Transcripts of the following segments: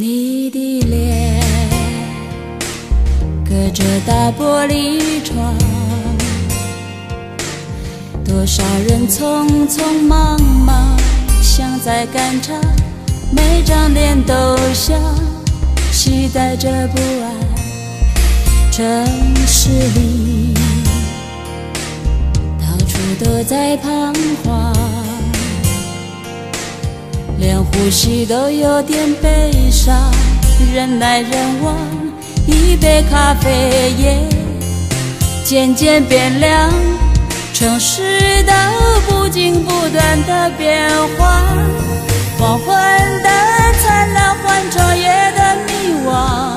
你的脸隔着大玻璃窗，多少人匆匆忙忙，像在赶场，每张脸都像期待着不安。城市里到处都在彷徨，连呼吸都有点悲伤，人来人往，一杯咖啡也渐渐变凉。城市的不紧不断的变化，黄昏的灿烂换成夜的迷惘。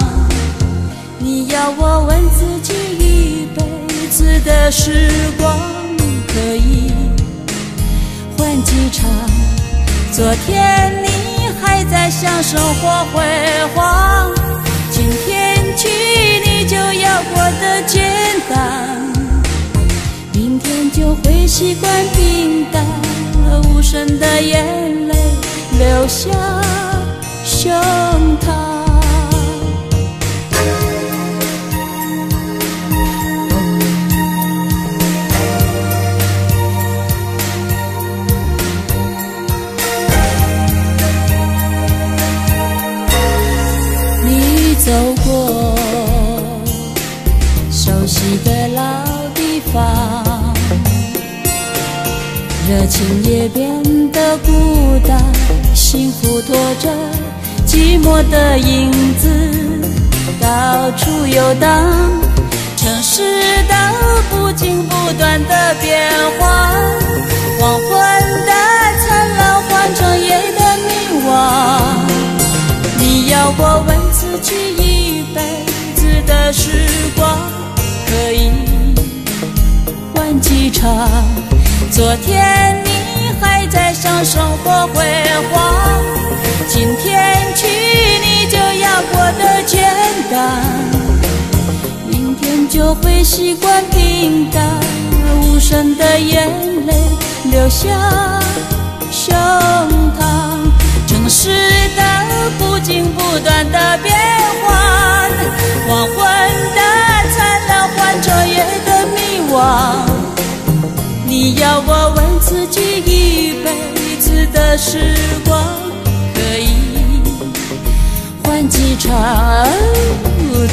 你要我问自己，一辈子的时光可以换几场？昨天你还在想生活辉煌，今天起你就要过得简单，明天就会习惯平淡，无声的眼泪流下胸膛。走过熟悉的老地方，热情也变得孤单，幸福拖着寂寞的影子到处游荡。城市的不紧不断的变化，黄昏的灿烂换成夜的迷惘。你要我问自己，一辈子的时光可以换几场？昨天你还在想生活辉煌，今天起你就要过得简单，明天就会习惯平淡，无声的眼泪流下胸膛。城市的不紧不断的变换，黄昏的灿烂换成夜的迷惘。你要我问自己，一辈子的时光可以换几场？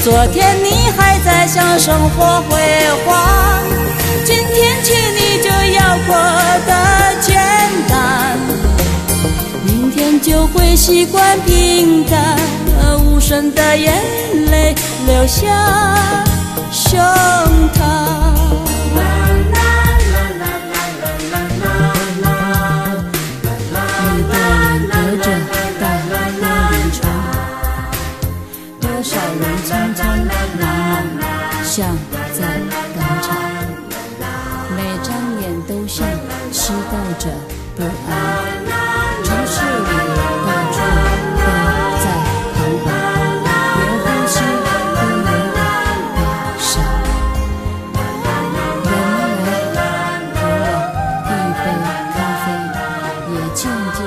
昨天你还在想生活辉煌，今天起你就要过得简单，明天就会习惯平淡，无声的眼泪流下胸膛。你的脸隔着大玻璃窗，多少人匆匆忙忙，像在赶场，每张脸都像期待着不安。城市里到处都在彷徨，连呼吸都有点悲伤。人来人往，一杯咖啡也渐渐